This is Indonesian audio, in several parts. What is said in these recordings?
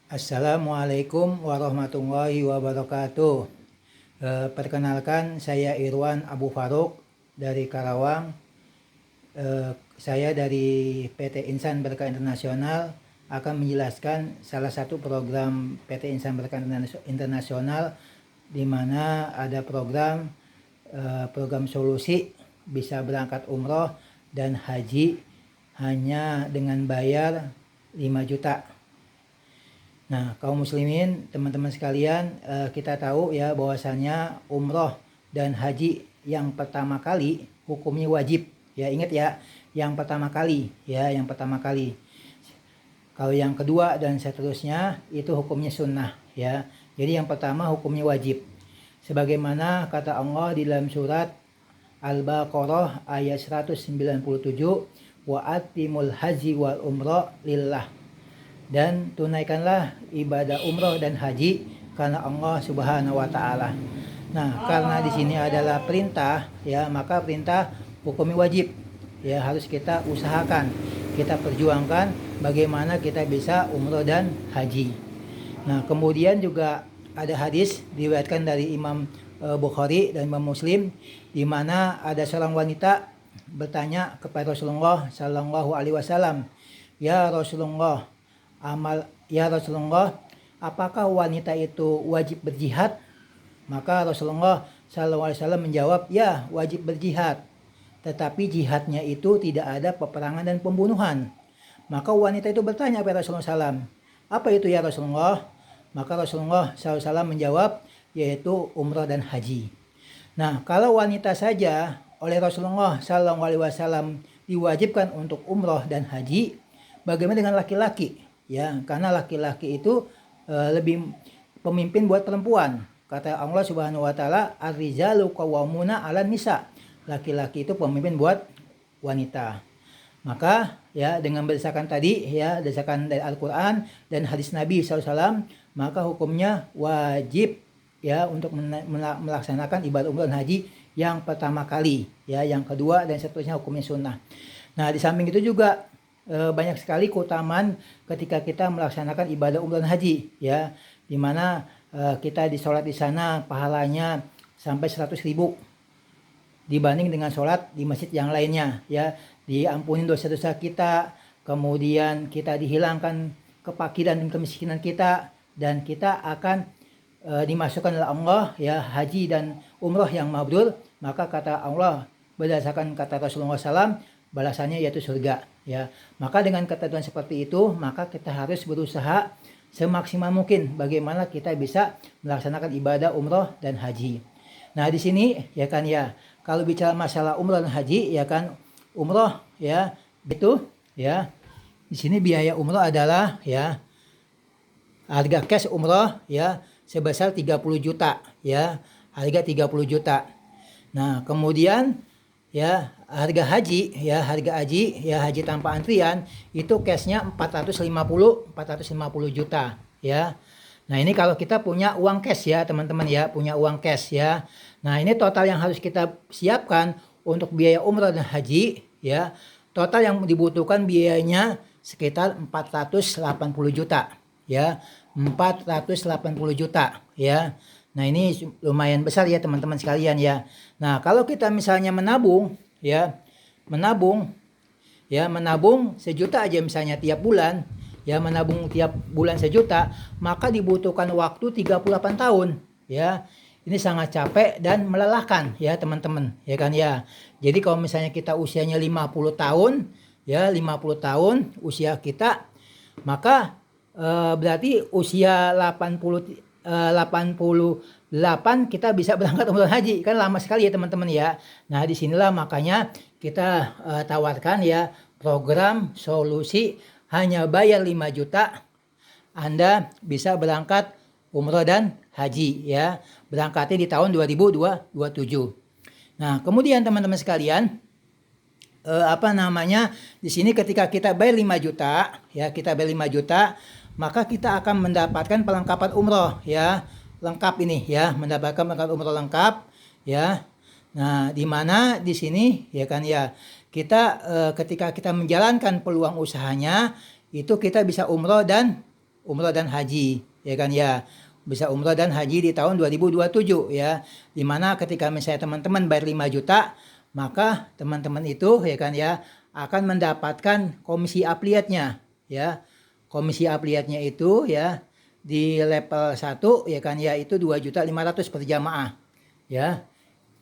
Assalamualaikum warahmatullahi wabarakatuh. Perkenalkan, saya Irwan Abu Faruk dari Karawang. Saya dari PT Insan Berkah Internasional akan menjelaskan salah satu program PT Insan Berkah Internasional, di mana ada program solusi bisa berangkat umroh dan haji hanya dengan bayar 5 juta. Nah, kaum muslimin, teman-teman sekalian, kita tahu ya bahwasannya umroh dan haji yang pertama kali hukumnya wajib. Ya, ingat ya, yang pertama kali, ya, yang pertama kali. Kalau yang kedua dan seterusnya itu hukumnya sunnah, ya. Jadi yang pertama hukumnya wajib. Sebagaimana kata Allah di dalam surat Al-Baqarah ayat 197, wa atimul haji wal umrah lillah. Dan tunaikanlah ibadah umroh dan haji karena Allah Subhanahu wa taala. Nah, karena di sini adalah perintah, ya, maka perintah hukumnya wajib. Ya, harus kita usahakan, kita perjuangkan bagaimana kita bisa umroh dan haji. Nah, kemudian juga ada hadis diriwayatkan dari Imam Bukhari dan Imam Muslim, di mana ada seorang wanita bertanya kepada Rasulullah Sallallahu Alaihi Wasallam, ya Rasulullah, apakah wanita itu wajib berjihad? Maka Rasulullah SAW menjawab, ya, wajib berjihad, tetapi jihadnya itu tidak ada peperangan dan pembunuhan. Maka wanita itu bertanya kepada Rasulullah SAW, apa itu ya Rasulullah? Maka Rasulullah SAW menjawab, yaitu umrah dan haji. Nah, kalau wanita saja oleh Rasulullah SAW diwajibkan untuk umrah dan haji, bagaimana dengan laki-laki? Ya, karena laki-laki itu lebih pemimpin buat perempuan. Kata Allah Subhanahu wa taala, ar-rijalu qawwamuna 'alan nisa. Laki-laki itu pemimpin buat wanita. Maka ya, dengan berdasarkan tadi, ya, berdasarkan dari Al-Qur'an dan hadis Nabi SAW, maka hukumnya wajib, ya, untuk melaksanakan ibadah umrah dan haji yang pertama kali, ya, yang kedua dan seterusnya hukumnya sunnah. Nah, di samping itu juga banyak sekali keutamaan ketika kita melaksanakan ibadah umrah dan haji, ya, dimana kita sholat di sana pahalanya sampai 100.000 dibanding dengan sholat di masjid yang lainnya, ya. Diampuni dosa-dosa kita, kemudian kita dihilangkan kepakiran dan kemiskinan kita, dan kita akan dimasukkan oleh Allah, ya, haji dan umrah yang mabrur. Maka kata Allah, berdasarkan kata Rasulullah SAW, balasannya yaitu surga, ya. Maka dengan ketentuan seperti itu, maka kita harus berusaha semaksimal mungkin bagaimana kita bisa melaksanakan ibadah umroh dan haji. Nah, di sini, ya kan, ya, kalau bicara masalah umroh dan haji, ya kan, umroh, ya, itu, ya, di sini biaya umroh adalah, ya, harga cash umroh, ya, sebesar 30 juta, ya, harga 30 juta. Nah, kemudian, ya, harga haji, ya, haji tanpa antrian itu cashnya 450 juta, ya. Nah, ini kalau kita punya uang cash, ya, teman-teman, ya, punya uang cash, ya. Nah, ini total yang harus kita siapkan untuk biaya umrah dan haji, ya. Total yang dibutuhkan biayanya sekitar 480 juta, ya. 480 juta, ya. Nah, ini lumayan besar, ya, teman-teman sekalian, ya. Nah, kalau kita misalnya menabung, ya, menabung 1 juta aja misalnya tiap bulan, ya, menabung tiap bulan 1 juta, maka dibutuhkan waktu 38 tahun, ya. Ini sangat capek dan melelahkan, ya, teman-teman, ya kan, ya. Jadi kalau misalnya kita usianya 50 tahun, ya, 50 tahun usia kita, maka berarti usia 88 kita bisa berangkat umrah haji, kan lama sekali, ya, teman-teman, ya. Nah, disinilah makanya kita tawarkan, ya, program solusi hanya bayar 5 juta Anda bisa berangkat umrah dan haji, ya. Berangkatnya di tahun 2027. Nah, kemudian teman-teman sekalian, di sini ketika kita bayar 5 juta, ya, kita bayar 5 juta, maka kita akan mendapatkan perlengkapan umroh, ya, lengkap ini, ya, mendapatkan perlengkapan umroh lengkap, ya. Nah, di mana di sini, ya kan, ya, kita ketika kita menjalankan peluang usahanya itu kita bisa umroh dan umroh dan haji, ya kan ya. Bisa umroh dan haji di tahun 2027 ya. Dimana ketika misalnya teman-teman bayar 5 juta, maka teman-teman itu ya kan ya akan mendapatkan komisi affiliate-nya ya. Komisi affiliate-nya itu ya di level 1 ya kan ya itu 2.500.000 per jamaah ya.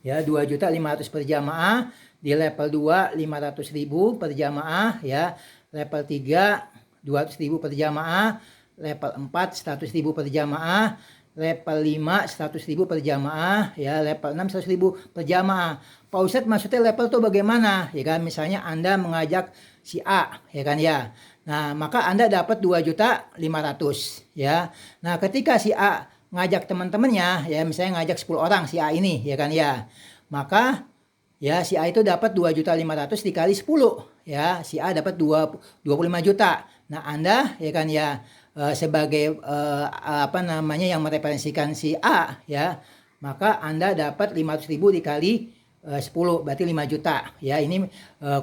Ya 2.500.000 per jamaah, di level 2 500.000 per jamaah ya. Level 3 200.000 per jamaah, level 4 100.000 per jamaah, level 5 100.000 per jamaah ya, level 6 100.000 per jamaah. Pak Ustadz maksudnya level tuh bagaimana ya kan, misalnya Anda mengajak si A ya kan ya, nah maka Anda dapat 2.500.000 ya. Nah ketika si A ngajak teman-temannya ya, misalnya ngajak 10 orang si A ini ya kan ya, maka ya si A itu dapat 2.500.000 dikali 10 ya, si A dapat 25 juta. Nah Anda ya kan ya sebagai apa namanya yang mereferensikan si A ya, maka Anda dapat 500.000 dikali 10 berarti 5 juta ya. Ini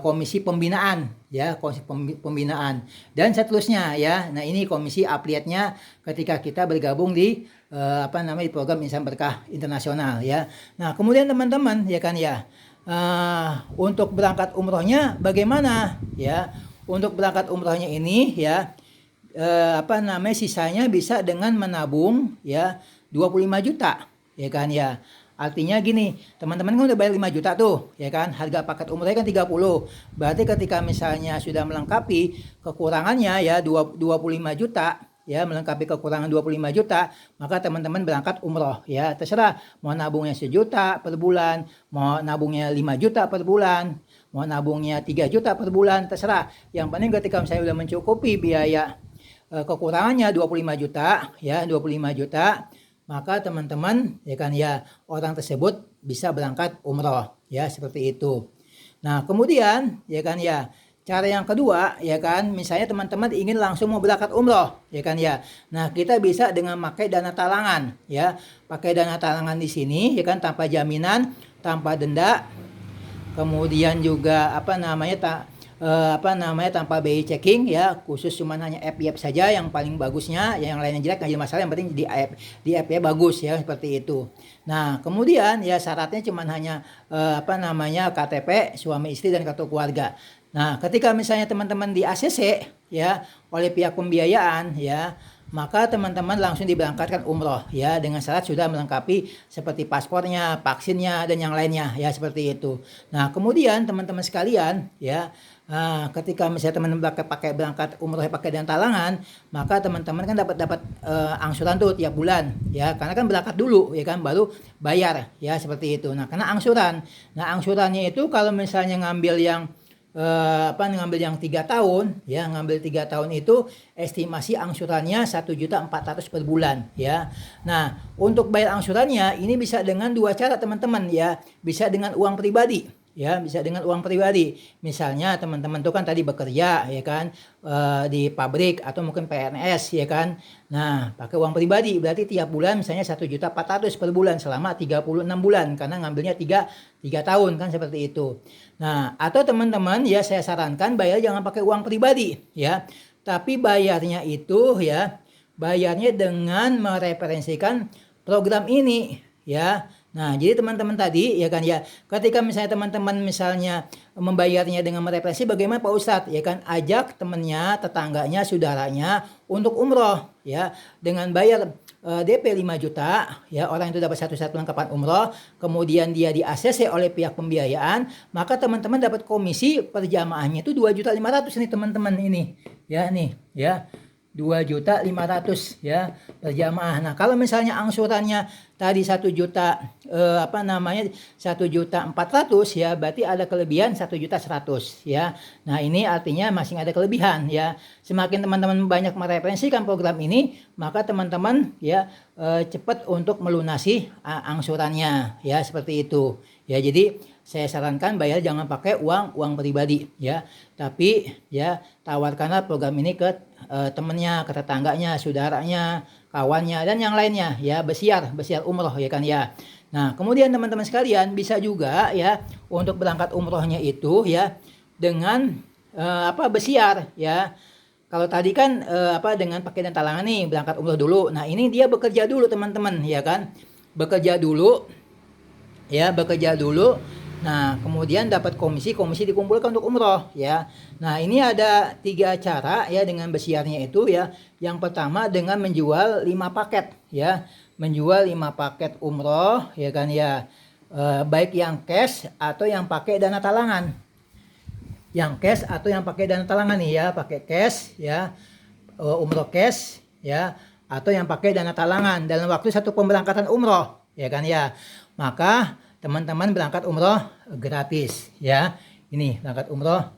komisi pembinaan ya, komisi pembinaan dan seterusnya ya. Nah ini komisi affiliate-nya ketika kita bergabung di apa namanya di program Insan Berkah Internasional ya. Nah kemudian teman-teman ya kan ya, untuk berangkat umrohnya bagaimana ya. Untuk berangkat umrohnya ini ya apa namanya sisanya bisa dengan menabung ya 25 juta ya kan ya. Artinya gini, teman-teman kan udah bayar 5 juta tuh, ya kan? Harga paket umrohnya kan 30. Berarti ketika misalnya sudah melengkapi kekurangannya ya 25 juta, ya melengkapi kekurangan 25 juta, maka teman-teman berangkat umroh ya. Terserah mau nabungnya 1 juta per bulan, mau nabungnya 5 juta per bulan, mau nabungnya 3 juta per bulan, terserah. Yang penting ketika misalnya udah mencukupi biaya kekurangannya 25 juta ya, 25 juta, maka teman-teman ya kan ya orang tersebut bisa berangkat umroh ya, seperti itu. Nah kemudian ya kan ya cara yang kedua ya kan, misalnya teman-teman ingin langsung mau berangkat umroh ya kan ya. Nah kita bisa dengan pakai dana talangan ya, pakai dana talangan di sini ya kan, tanpa jaminan, tanpa denda, kemudian juga apa namanya tanpa BI checking ya, khusus cuma hanya FYP saja yang paling bagusnya, yang lainnya jelek nggak jadi masalah, yang penting di FYP bagus ya, seperti itu. Nah kemudian ya syaratnya cuma hanya KTP suami istri dan kartu keluarga. Nah ketika misalnya teman-teman di ACC ya oleh pihak pembiayaan ya, maka teman-teman langsung diberangkatkan umroh ya, dengan syarat sudah melengkapi seperti paspornya, vaksinnya dan yang lainnya ya, seperti itu. Nah kemudian teman-teman sekalian ya, ketika misalnya teman-teman pakai berangkat umroh pakai dana talangan, maka teman-teman kan dapat angsuran tuh tiap bulan ya, karena kan berangkat dulu ya kan baru bayar ya, seperti itu. Nah karena angsuran, nah angsurannya itu kalau misalnya ngambil yang ngambil yang 3 tahun ya, ngambil 3 tahun itu estimasi angsurannya 1.400.000 per bulan ya. Nah untuk bayar angsurannya ini bisa dengan 2 cara teman-teman ya, bisa dengan uang pribadi ya, bisa dengan uang pribadi. Misalnya teman-teman tuh kan tadi bekerja ya kan di pabrik atau mungkin PNS ya kan. Nah pakai uang pribadi berarti tiap bulan misalnya 1.400.000 per bulan selama 36 bulan, karena ngambilnya 3 tahun kan, seperti itu. Nah atau teman-teman ya saya sarankan bayar jangan pakai uang pribadi ya, tapi bayarnya itu ya, bayarnya dengan mereferensikan program ini ya. Nah jadi teman-teman tadi ya kan ya, ketika misalnya teman-teman misalnya membayarnya dengan mereferensi, bagaimana Pak Ustadz ya kan, ajak temannya, tetangganya, saudaranya untuk umroh ya, dengan bayar DP 5 juta ya, orang itu dapat satu lengkapan umroh, kemudian dia di ACC oleh pihak pembiayaan, maka teman-teman dapat komisi per jamaahnya itu 2.500.000 nih teman-teman, ini ya, nih ya 2.500.000 ya per jamaah. Nah kalau misalnya angsurannya tadi 1 juta 1.400.000 ya, berarti ada kelebihan 1.100.000 ya. Nah ini artinya masih ada kelebihan ya. Semakin teman-teman banyak mereferensikan program ini, maka teman-teman ya cepat untuk melunasi angsurannya ya, seperti itu ya. Jadi saya sarankan bayar jangan pakai uang pribadi ya, tapi ya tawarkanlah program ini ke temennya, ke tetangganya, saudaranya, kawannya dan yang lainnya ya, besiar umroh ya kan ya. Nah kemudian teman-teman sekalian bisa juga ya untuk berangkat umrohnya itu ya dengan besiar ya. Kalau tadi kan dengan paket dan talangan nih berangkat umroh dulu. Nah ini dia bekerja dulu teman-teman, ya kan? Bekerja dulu, ya bekerja dulu. Nah kemudian dapat komisi dikumpulkan untuk umroh, ya. Nah ini ada 3 cara ya dengan bersiarnya itu, ya. Yang pertama dengan menjual 5 paket, ya, menjual 5 paket umroh, ya kan, ya. Baik yang cash atau yang pakai dana talangan, nih, ya, pakai cash, ya, umroh cash, ya, atau yang pakai dana talangan dalam waktu 1 pemberangkatan umroh, ya kan, ya. Maka teman-teman berangkat umroh gratis, ya. Ini berangkat umroh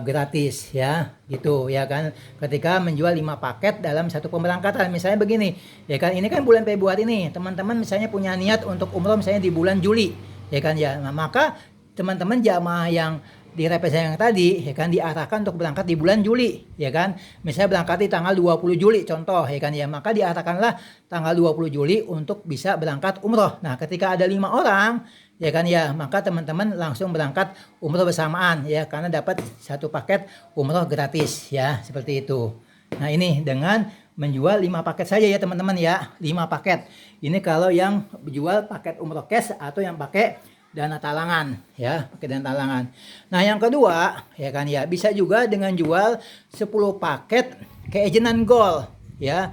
gratis, ya, gitu, ya kan. Ketika menjual 5 paket dalam 1 pemberangkatan, misalnya begini, ya kan, ini kan bulan Februari nih, teman-teman misalnya punya niat untuk umroh misalnya di bulan Juli, ya kan, ya. Nah, maka teman-teman jamaah yang di representasi yang tadi, ya kan, diarahkan untuk berangkat di bulan Juli, ya kan. Misalnya berangkat di tanggal 20 Juli contoh, ya kan, ya. Maka diarahkanlah tanggal 20 Juli untuk bisa berangkat umroh. Nah, ketika ada 5 orang, ya kan, ya, maka teman-teman langsung berangkat umroh bersamaan, ya, karena dapat 1 paket umroh gratis, ya, seperti itu. Nah, ini dengan menjual 5 paket saja ya teman-teman, ya, 5 paket. Ini kalau yang jual paket umroh cash atau yang pakai dana talangan, ya, pakai dana talangan. Nah yang kedua, ya kan, ya, bisa juga dengan jual 10 paket keagenan gold, ya,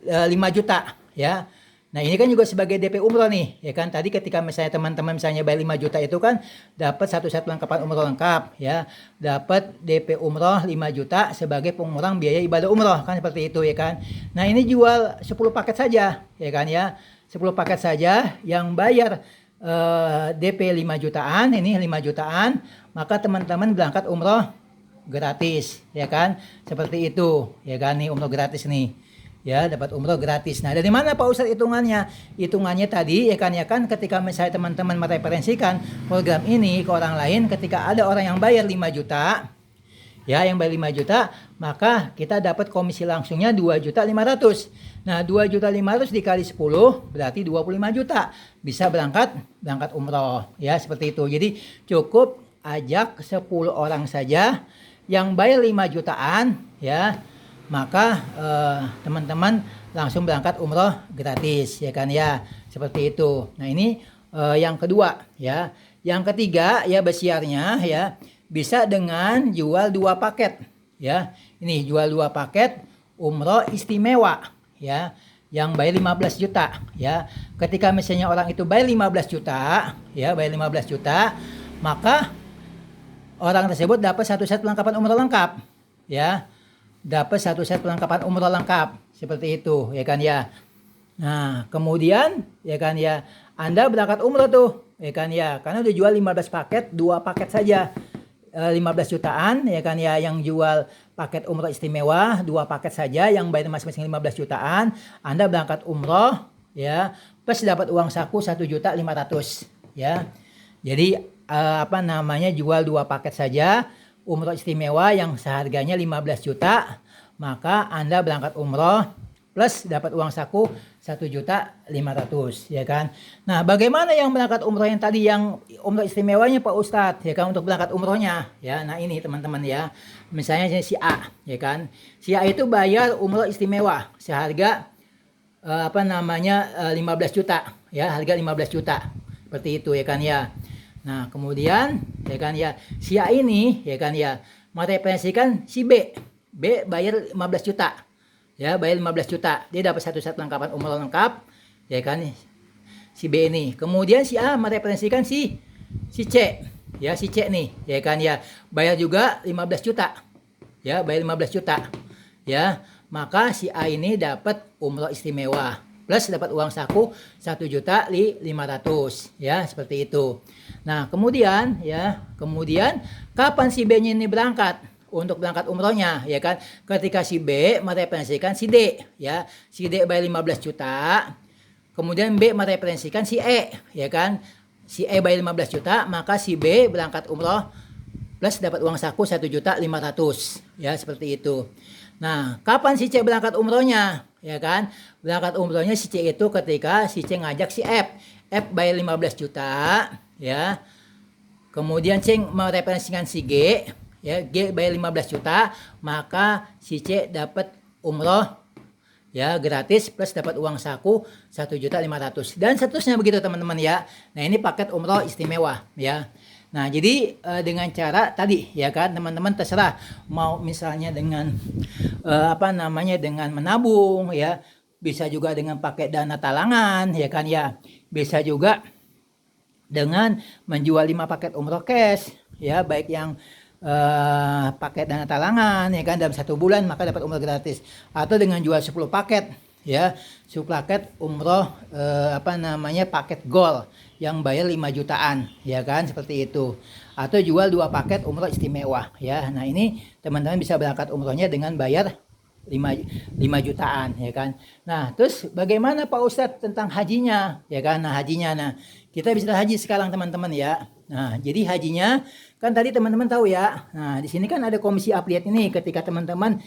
5 juta, ya. Nah ini kan juga sebagai DP umroh nih, ya kan. Tadi ketika misalnya teman-teman misalnya bayar 5 juta itu kan dapat 1 set lengkapan umroh lengkap, ya, dapat DP umroh 5 juta sebagai pengurang biaya ibadah umroh, kan seperti itu, ya kan. Nah ini jual 10 paket saja, ya kan, ya, 10 paket saja yang bayar DP 5 jutaan, ini 5 jutaan, maka teman-teman berangkat umroh gratis, ya kan, seperti itu, ya kan, nih umroh gratis nih, ya, dapat umroh gratis. Nah dari mana Pak Ustadz hitungannya? Hitungannya tadi, ya kan, ketika misalnya teman-teman mereferensikan program ini ke orang lain, ketika ada orang yang bayar 5 juta, ya, yang bayar 5 juta, maka kita dapat komisi langsungnya 2.500.000. Nah, 2.500.000 dikali 10 berarti 25 juta. Bisa berangkat umroh, ya, seperti itu. Jadi cukup ajak 10 orang saja yang bayar 5 jutaan, ya. Maka teman-teman langsung berangkat umroh gratis, ya kan, ya. Seperti itu. Nah, ini yang kedua, ya. Yang ketiga, ya, bersiarnya, ya, bisa dengan jual 2 paket, ya. Ini jual 2 paket umroh istimewa, ya, yang bayar 15 juta, ya. Ketika misalnya orang itu bayar 15 juta, ya, bayar 15 juta, maka orang tersebut dapat 1 set perlengkapan umroh lengkap, ya. Dapat 1 set perlengkapan umroh lengkap, seperti itu, ya kan, ya. Nah, kemudian, ya kan, ya, Anda berangkat umroh tuh, ya kan, ya, karena udah jual 15 paket, 2 paket saja 15 jutaan, ya kan, ya, yang jual paket umroh istimewa 2 paket saja yang bayar masing-masing 15 jutaan, Anda berangkat umroh, ya, plus dapat uang saku 1.500.000, ya. Jadi jual 2 paket saja umroh istimewa yang seharganya 15 juta, maka Anda berangkat umroh plus dapat uang saku 1.500.000, ya kan. Nah, bagaimana yang berangkat umroh yang tadi yang umroh istimewanya Pak Ustadz, ya kan, untuk berangkat umrohnya, ya. Nah ini teman-teman, ya, misalnya si A, ya kan, si A itu bayar umroh istimewa seharga 15 juta, ya, harga 15 juta, seperti itu, ya kan, ya. Nah kemudian, ya kan, ya, si A ini, ya kan, ya, mereferensikan si B bayar 15 juta, ya, bayar 15 juta, dia dapat 1 set lengkapan umroh lengkap, ya kan, si B ini. Kemudian si A mereferensikan si C, ya, si C nih, ya kan, ya, bayar juga 15 juta, ya, bayar 15 juta, ya. Maka si A ini dapat umroh istimewa plus dapat uang saku 1.500.000, ya, seperti itu. Nah kemudian, ya, kapan si B ini berangkat untuk berangkat umrohnya, ya kan, ketika si B mereferensikan si D, ya, si D bayar 15 juta, kemudian B mereferensikan si E, ya kan, si E bayar 15 juta, maka si B berangkat umroh plus dapat uang saku 1.500.000, ya, seperti itu. Nah kapan si C berangkat umrohnya, ya kan, berangkat umrohnya si C itu ketika si C ngajak si F bayar 15 juta, ya, kemudian C mereferensikan si G, ya, G bayar 15 juta, maka si C dapat umroh ya gratis plus dapat uang saku 1.500.000 dan seterusnya begitu teman-teman ya. Nah, ini paket umroh istimewa ya. Nah, jadi dengan cara tadi ya kan teman-teman terserah mau misalnya dengan dengan menabung ya, bisa juga dengan pakai dana talangan ya kan ya. Bisa juga dengan menjual 5 paket umroh cash ya, baik yang pakai dana talangan ya kan dalam 1 bulan maka dapat umroh gratis, atau dengan jual 10 paket ya, 10 paket umroh paket gold yang bayar 5 jutaan ya kan, seperti itu, atau jual 2 paket umroh istimewa ya. Nah, ini teman-teman bisa berangkat umrohnya dengan bayar 5 jutaan ya kan. Nah, terus bagaimana Pak Ustadz tentang hajinya ya kan. Nah, hajinya, nah kita bisa haji sekarang teman-teman ya. Nah, jadi hajinya kan tadi teman-teman tahu ya. Nah, di sini kan ada komisi affiliate ini ketika teman-teman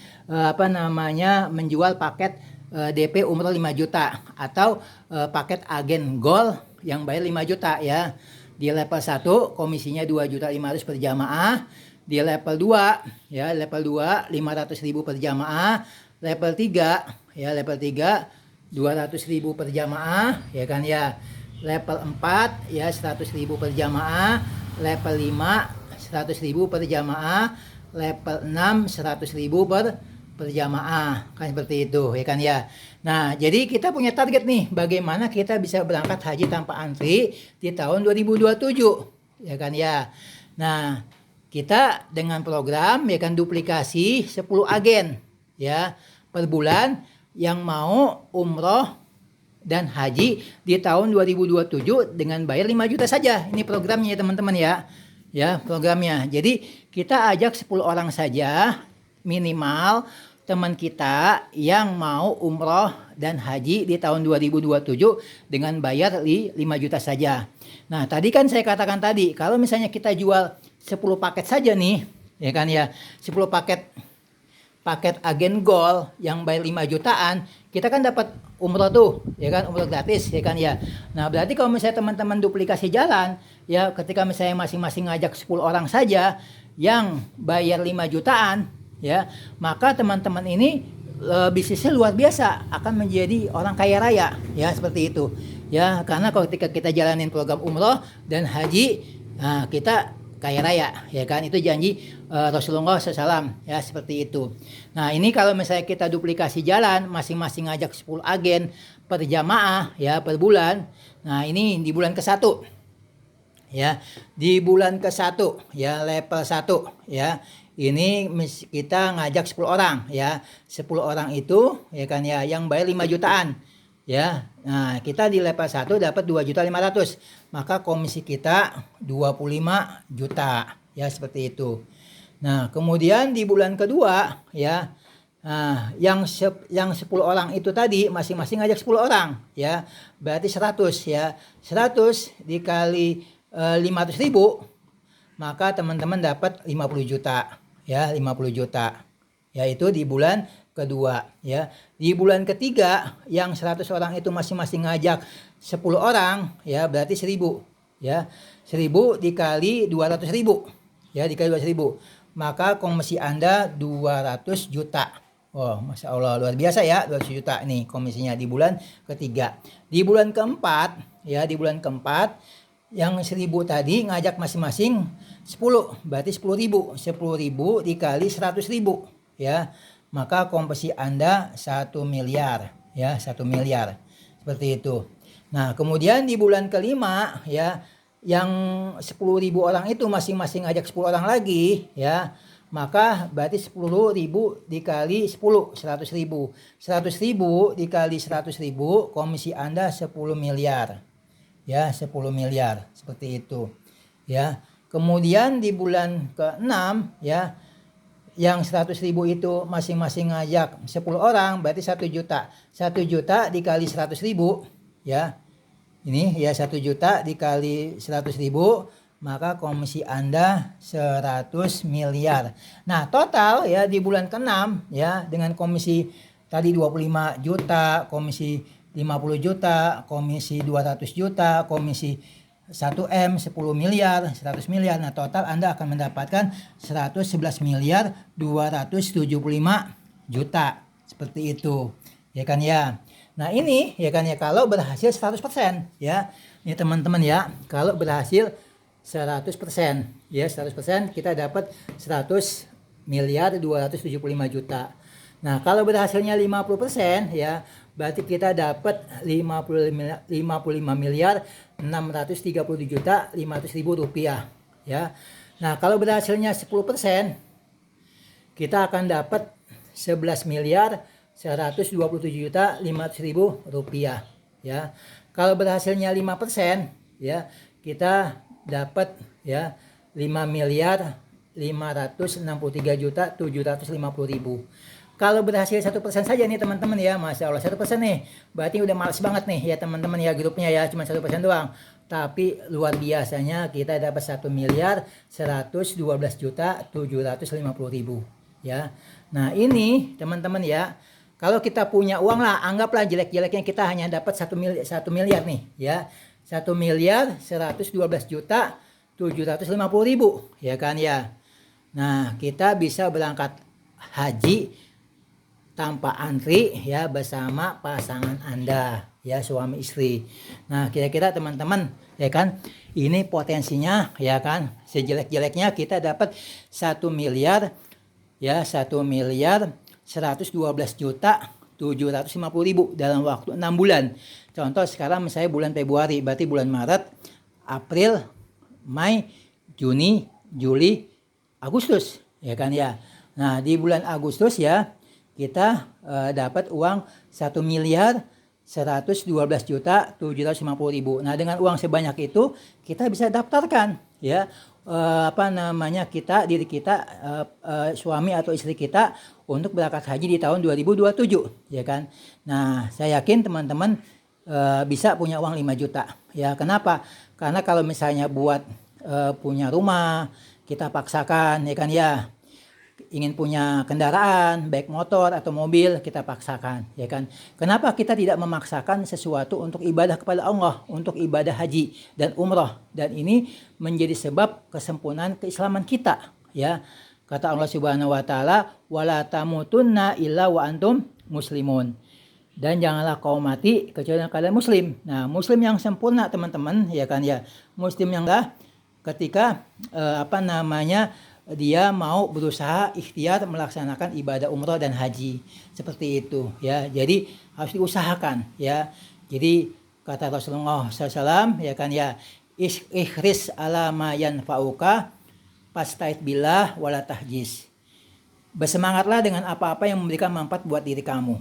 menjual paket DP umroh 5 juta atau paket agen gold yang bayar 5 juta ya. Di level 1 komisinya 2.500.000 per jamaah. Di level 2 ya, level 2 500.000 per jamaah. Level 3 ya, level 3 200.000 per jamaah ya kan ya. Level 4 ya 100.000 per jamaah. Level 5 100.000 per jamaah. Level 6 100.000 per jamaah, kan seperti itu ya kan ya. Nah, jadi kita punya target nih bagaimana kita bisa berangkat haji tanpa antri di tahun 2027 ya kan ya. Nah, kita dengan program ya kan duplikasi 10 agen ya per bulan yang mau umroh dan haji di tahun 2027 dengan bayar 5 juta saja. Ini programnya ya teman-teman ya. Ya, programnya. Jadi kita ajak 10 orang saja minimal teman kita yang mau umroh dan haji di tahun 2027 dengan bayar 5 juta saja. Nah, tadi kan saya katakan tadi, kalau misalnya kita jual 10 paket saja nih, ya kan ya, 10 paket agen gold yang bayar 5 jutaan, kita kan dapat umroh tuh, ya kan, umroh gratis, ya kan ya. Nah, berarti kalau misalnya teman-teman duplikasi jalan, ya ketika misalnya masing-masing ngajak 10 orang saja yang bayar 5 jutaan, ya, maka teman-teman ini bisnisnya luar biasa, akan menjadi orang kaya raya ya, seperti itu ya. Karena kalau ketika kita jalanin program umroh dan haji, nah, kita kaya raya ya kan, itu janji Rasulullah SAW ya, seperti itu. Nah, ini kalau misalnya kita duplikasi jalan masing-masing ngajak 10 agen per jamaah ya per bulan. Nah, ini di bulan ke-1 ya, di bulan ke-1 ya, level 1 ya. Ini kita ngajak 10 orang ya. 10 orang itu ya kan ya yang bayar 5 jutaan ya. Nah, kita di level 1 dapat 2.500.000. Maka komisi kita 25 juta ya, seperti itu. Nah, kemudian di bulan kedua ya, nah, yang 10 orang itu tadi masing-masing ngajak 10 orang ya. Berarti 100 ya. 100 dikali 500.000, maka teman-teman dapat 50 juta. Ya, 50 juta. Ya, itu di bulan kedua ya. Di bulan ketiga yang 100 orang itu masing-masing ngajak 10 orang ya, berarti 1.000 ya. 1.000 dikali 200.000 ya, dikali 200.000, maka komisi Anda 200 juta. Oh, Masya Allah, luar biasa ya, 200 juta nih komisinya di bulan ketiga. Di bulan keempat ya, di bulan keempat yang 1.000 tadi ngajak masing-masing 10, berarti 10.000. 10.000 dikali 100.000 ya, maka komisi Anda 1 miliar ya, 1 miliar, seperti itu. Nah, kemudian di bulan kelima ya, yang 10.000 orang itu masing-masing ngajak 10 orang lagi ya, maka berarti 10.000 dikali 10, 100.000. 100.000 dikali 100.000, komisi Anda 10 miliar ya, 10 miliar, seperti itu ya. Kemudian di bulan ke-6 ya, yang 100.000 itu masing-masing ngajak 10 orang, berarti 1 juta. 1 juta dikali 100.000 ya, ini ya, 1 juta dikali 100.000, maka komisi Anda 100 miliar. Nah, total ya di bulan ke-6 ya, dengan komisi tadi 25 juta, komisi 50 juta, komisi 200 juta, komisi 1M, 10 miliar, 100 miliar. Nah, total Anda akan mendapatkan 111 miliar 275 juta. Seperti itu. Ya kan ya. Nah, ini ya kan ya kalau berhasil 100% ya. Ini teman-teman ya, kalau berhasil 100% ya, 100% kita dapat 100 miliar 275 juta. Nah, kalau berhasilnya 50% ya, berarti kita dapat 55 miliar 630 juta 500 ribu rupiah ya. Nah, kalau berhasilnya 10%, kita akan dapat 11 miliar 127 juta 500 ribu rupiah ya. Kalau berhasilnya 5% ya, kita dapat ya 5 miliar 563 juta 750 ribu. Kalau berhasil 1% saja nih teman-teman ya, Masya Allah 1% nih, berarti udah males banget nih ya teman-teman ya, grupnya ya cuma 1% doang. Tapi luar biasanya kita dapat 1 miliar 112 juta 750 ribu ya. Nah ini teman-teman ya, kalau kita punya uang lah, anggaplah jelek-jeleknya kita hanya dapat 1 miliar nih ya, 1 miliar 112 juta 750 ribu ya kan ya. Nah kita bisa berangkat haji tanpa antri ya bersama pasangan Anda ya, suami istri. Nah kira-kira teman-teman ya kan, ini potensinya ya kan, sejelek-jeleknya kita dapat 1 miliar ya, 1 miliar 112 juta 750 ribu dalam waktu 6 bulan. Contoh sekarang misalnya bulan Februari, berarti bulan Maret, April, Mei, Juni, Juli, Agustus ya kan ya. Nah di bulan Agustus ya kita dapat uang 1 miliar 112 juta 750 ribu. Nah dengan uang sebanyak itu kita bisa daftarkan ya diri kita suami atau istri kita untuk berangkat haji di tahun 2027 ya kan. Nah saya yakin teman-teman bisa punya uang 5 juta ya. Kenapa? Karena kalau misalnya buat punya rumah kita paksakan ya kan ya, ingin punya kendaraan baik motor atau mobil kita paksakan ya kan. Kenapa kita tidak memaksakan sesuatu untuk ibadah kepada Allah, untuk ibadah haji dan umrah, dan ini menjadi sebab kesempurnaan keislaman kita ya. Kata Allah Subhanahu wa taala, wala tamutunna illa wa antum muslimun, dan janganlah kau mati kecuali kalian muslim. Nah muslim yang sempurna teman-teman ya kan ya, muslim yang ketika dia mau berusaha ikhtiar melaksanakan ibadah umrah dan haji seperti itu ya. Jadi harus diusahakan ya. Jadi kata Rasulullah SAW ya kan ya, ikhris ala ma yanfa'uka fasta'id billah wala tahjiz. Bersemangatlah dengan apa-apa yang memberikan manfaat buat diri kamu.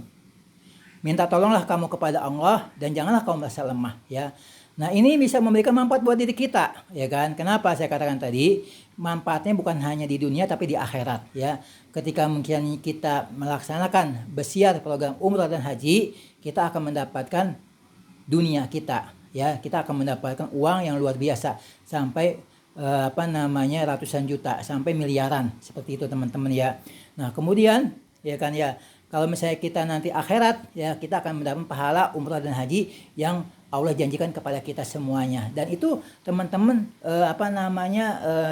Minta tolonglah kamu kepada Allah dan janganlah kamu merasa lemah ya. Nah ini bisa memberikan manfaat buat diri kita ya kan. Kenapa saya katakan tadi manfaatnya bukan hanya di dunia tapi di akhirat ya. Ketika mungkin kita melaksanakan besiar program umrah dan haji, kita akan mendapatkan dunia kita ya. Kita akan mendapatkan uang yang luar biasa sampai ratusan juta sampai miliaran seperti itu teman-teman ya. Nah kemudian ya kan ya, kalau misalnya kita nanti akhirat ya, kita akan mendapatkan pahala umrah dan haji yang Allah janjikan kepada kita semuanya. Dan itu teman-teman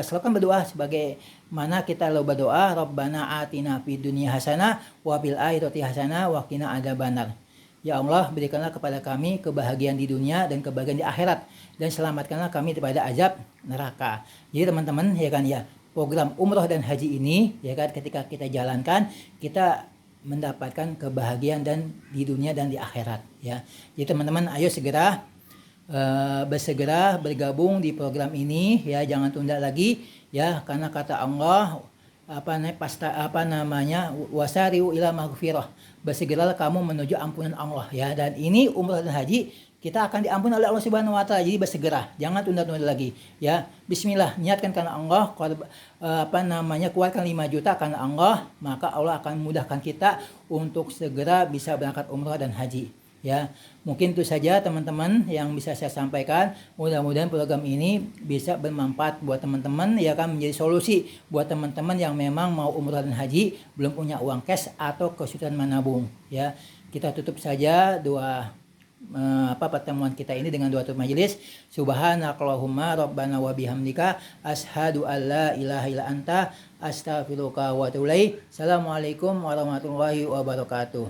selalu kan berdoa sebagai mana kita lo berdoa, Rabbana atina fid dunya hasanah wa fil akhirati hasanah wa qina adzabannar. Ya Allah, berikanlah kepada kami kebahagiaan di dunia dan kebahagiaan di akhirat, dan selamatkanlah kami daripada azab neraka. Jadi teman-teman ya kan ya, program umrah dan haji ini ya kan, ketika kita jalankan kita mendapatkan kebahagiaan dan di dunia dan di akhirat ya. Jadi teman-teman ayo segera bergabung di program ini ya, jangan tunda lagi ya, karena kata Allah wasari'u ila maghfirah, bersegeralah kamu menuju ampunan Allah ya. Dan ini umrah dan haji kita akan diampuni oleh Allah Subhanahu wa taala. Jadi bersegera, jangan tunda-tunda lagi ya. Bismillah, niatkan karena Allah, keluarkan 5 juta karena Allah, maka Allah akan memudahkan kita untuk segera bisa berangkat umrah dan haji ya. Mungkin itu saja teman-teman yang bisa saya sampaikan. Mudah-mudahan program ini bisa bermanfaat buat teman-teman ya kan, menjadi solusi buat teman-teman yang memang mau umrah dan haji belum punya uang cash atau kesulitan menabung ya. Kita tutup saja doa pertemuan kita ini dengan doatul majelis. Subhanakallahumma rabbana wa bihamdika asyhadu alla ilaha illa anta astaghfiruka wa atubu ilaik. Assalamualaikum warahmatullahi wabarakatuh.